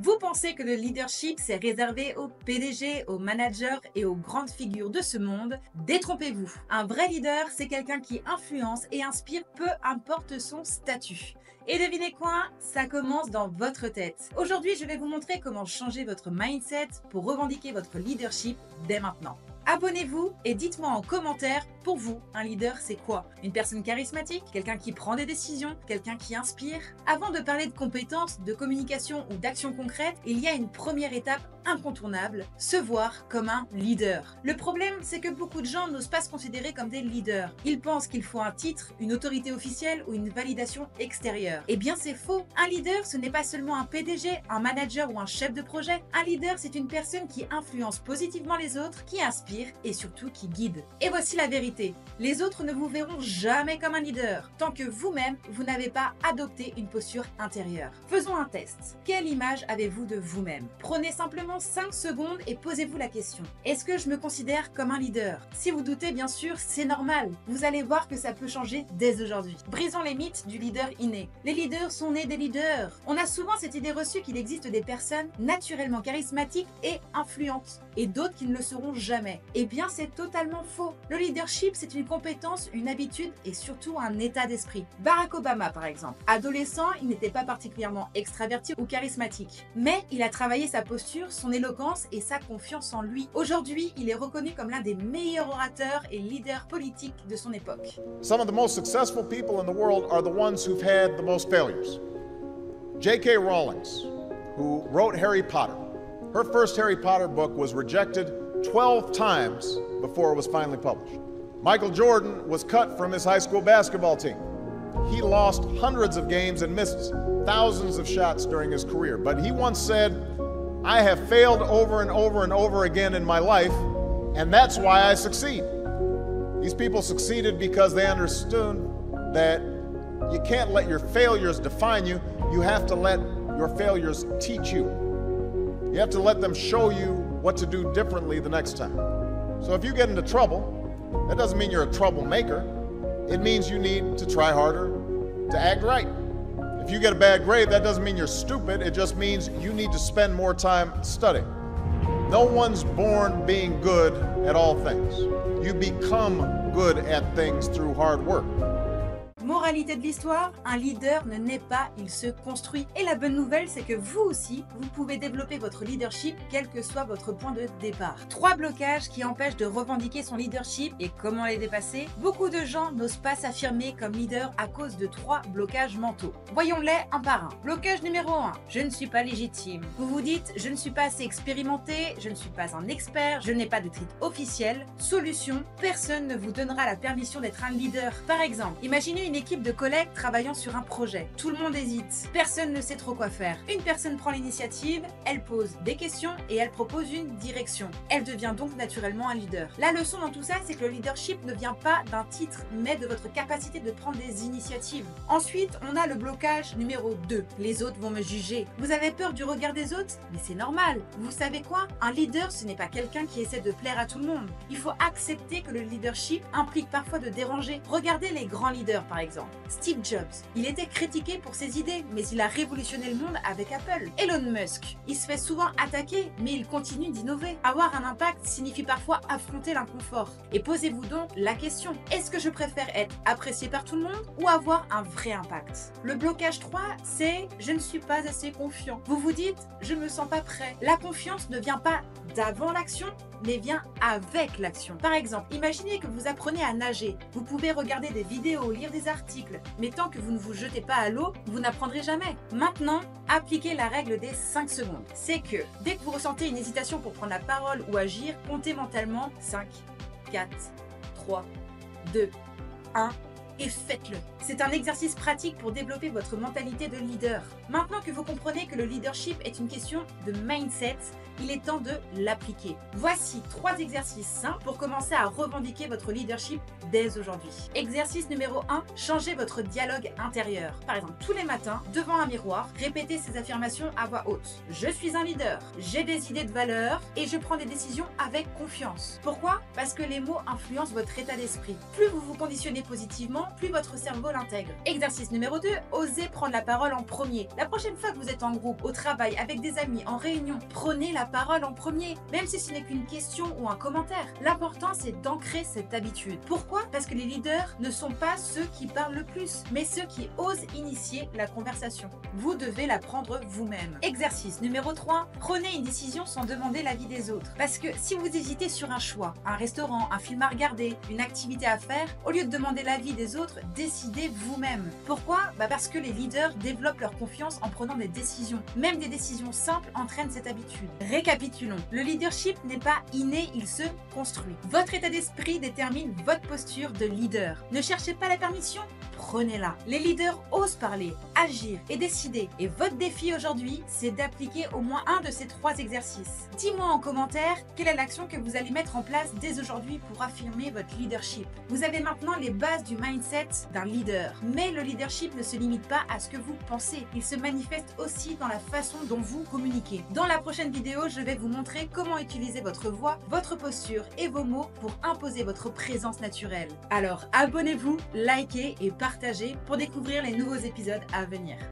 Vous pensez que le leadership, c'est réservé aux PDG, aux managers et aux grandes figures de ce monde? Détrompez-vous. Un vrai leader, c'est quelqu'un qui influence et inspire peu importe son statut. Et devinez quoi? Ça commence dans votre tête. Aujourd'hui, je vais vous montrer comment changer votre mindset pour revendiquer votre leadership dès maintenant. Abonnez-vous et dites-moi en commentaire, pour vous, un leader c'est quoi? Une personne charismatique? Quelqu'un qui prend des décisions? Quelqu'un qui inspire? Avant de parler de compétences, de communication ou d'actions concrètes, il y a une première étape incontournable, se voir comme un leader. Le problème, c'est que beaucoup de gens n'osent pas se considérer comme des leaders. Ils pensent qu'il faut un titre, une autorité officielle ou une validation extérieure. Eh bien c'est faux. Un leader, ce n'est pas seulement un PDG, un manager ou un chef de projet. Un leader, c'est une personne qui influence positivement les autres, qui inspire et surtout qui guide. Et voici la vérité. Les autres ne vous verront jamais comme un leader, tant que vous-même, vous n'avez pas adopté une posture intérieure. Faisons un test. Quelle image avez-vous de vous-même? Prenez simplement 5 secondes et posez-vous la question. Est-ce que je me considère comme un leader? Si vous doutez, bien sûr, c'est normal. Vous allez voir que ça peut changer dès aujourd'hui. Brisons les mythes du leader inné. Les leaders sont nés des leaders. On a souvent cette idée reçue qu'il existe des personnes naturellement charismatiques et influentes, et d'autres qui ne le seront jamais. Eh bien, c'est totalement faux. Le leadership, c'est une compétence, une habitude et surtout un état d'esprit. Barack Obama, par exemple. Adolescent, il n'était pas particulièrement extraverti ou charismatique. Mais il a travaillé sa posture, son éloquence et sa confiance en lui. Aujourd'hui, il est reconnu comme l'un des meilleurs orateurs et leaders politiques de son époque. Some of the most successful people in the world are the ones who've had the most failures. J.K. Rowling, who wrote Harry Potter. Her first Harry Potter book was rejected 12 times before it was finally published. Michael Jordan was cut from his high school basketball team. He lost hundreds of games and missed thousands of shots during his career. But he once said, "I have failed over and over and over again in my life, and that's why I succeed." These people succeeded because they understood that you can't let your failures define you. You have to let your failures teach you. You have to let them show you what to do differently the next time. So if you get into trouble, that doesn't mean you're a troublemaker. It means you need to try harder to act right. If you get a bad grade, that doesn't mean you're stupid. It just means you need to spend more time studying. No one's born being good at all things. You become good at things through hard work. Moralité de l'histoire, un leader ne naît pas, il se construit. Et la bonne nouvelle, c'est que vous aussi, vous pouvez développer votre leadership quel que soit votre point de départ. 3 blocages qui empêchent de revendiquer son leadership et comment les dépasser. Beaucoup de gens n'osent pas s'affirmer comme leader à cause de 3 blocages mentaux. Voyons-les un par un. Blocage numéro 1, je ne suis pas légitime. Vous vous dites, je ne suis pas assez expérimenté, je ne suis pas un expert, je n'ai pas de titre officiel. Solution, personne ne vous donnera la permission d'être un leader. Par exemple, imaginez une équipe de collègues travaillant sur un projet. Tout le monde hésite. Personne ne sait trop quoi faire. Une personne prend l'initiative, elle pose des questions et elle propose une direction. Elle devient donc naturellement un leader. La leçon dans tout ça, c'est que le leadership ne vient pas d'un titre, mais de votre capacité de prendre des initiatives. Ensuite, on a le blocage numéro 2. Les autres vont me juger. Vous avez peur du regard des autres? Mais c'est normal. Vous savez quoi? Un leader, ce n'est pas quelqu'un qui essaie de plaire à tout le monde. Il faut accepter que le leadership implique parfois de déranger. Regardez les grands leaders, par exemple. Steve Jobs, il était critiqué pour ses idées, mais il a révolutionné le monde avec Apple. Elon Musk, il se fait souvent attaquer, mais il continue d'innover. Avoir un impact signifie parfois affronter l'inconfort. Et posez-vous donc la question, est-ce que je préfère être apprécié par tout le monde ou avoir un vrai impact? Le blocage 3, c'est je ne suis pas assez confiant. Vous vous dites, je me sens pas prêt. La confiance ne vient pas d'avant l'action, mais vient avec l'action. Par exemple, imaginez que vous apprenez à nager. Vous pouvez regarder des vidéos, lire des articles, mais tant que vous ne vous jetez pas à l'eau, vous n'apprendrez jamais. Maintenant, appliquez la règle des 5 secondes. C'est que dès que vous ressentez une hésitation pour prendre la parole ou agir, comptez mentalement 5, 4, 3, 2, 1 et faites-le. C'est un exercice pratique pour développer votre mentalité de leader. Maintenant que vous comprenez que le leadership est une question de mindset, il est temps de l'appliquer. Voici 3 exercices simples pour commencer à revendiquer votre leadership dès aujourd'hui. Exercice numéro 1, changez votre dialogue intérieur. Par exemple, tous les matins, devant un miroir, répétez ces affirmations à voix haute. Je suis un leader, j'ai des idées de valeur et je prends des décisions avec confiance. Pourquoi? Parce que les mots influencent votre état d'esprit. Plus vous vous conditionnez positivement, plus votre cerveau l'intègre. Exercice numéro 2, osez prendre la parole en premier. La prochaine fois que vous êtes en groupe, au travail, avec des amis, en réunion, prenez la parole en premier, même si ce n'est qu'une question ou un commentaire. L'important, c'est d'ancrer cette habitude. Pourquoi? Parce que les leaders ne sont pas ceux qui parlent le plus, mais ceux qui osent initier la conversation. Vous devez la prendre vous-même. Exercice numéro 3, prenez une décision sans demander l'avis des autres. Parce que si vous hésitez sur un choix, un restaurant, un film à regarder, une activité à faire, au lieu de demander l'avis des autres, décidez vous-même. Pourquoi? Parce que les leaders développent leur confiance en prenant des décisions. Même des décisions simples entraînent cette habitude. Récapitulons. Le leadership n'est pas inné, il se construit. Votre état d'esprit détermine votre posture de leader. Ne cherchez pas la permission, prenez-la. Les leaders osent parler, agir et décider. Et votre défi aujourd'hui, c'est d'appliquer au moins un de ces 3 exercices. Dis-moi en commentaire quelle est l'action que vous allez mettre en place dès aujourd'hui pour affirmer votre leadership. Vous avez maintenant les bases du mindset d'un leader. Mais le leadership ne se limite pas à ce que vous pensez. Il se manifeste aussi dans la façon dont vous communiquez. Dans la prochaine vidéo, je vais vous montrer comment utiliser votre voix, votre posture et vos mots pour imposer votre présence naturelle. Alors abonnez-vous, likez et partagez pour découvrir les nouveaux épisodes à venir.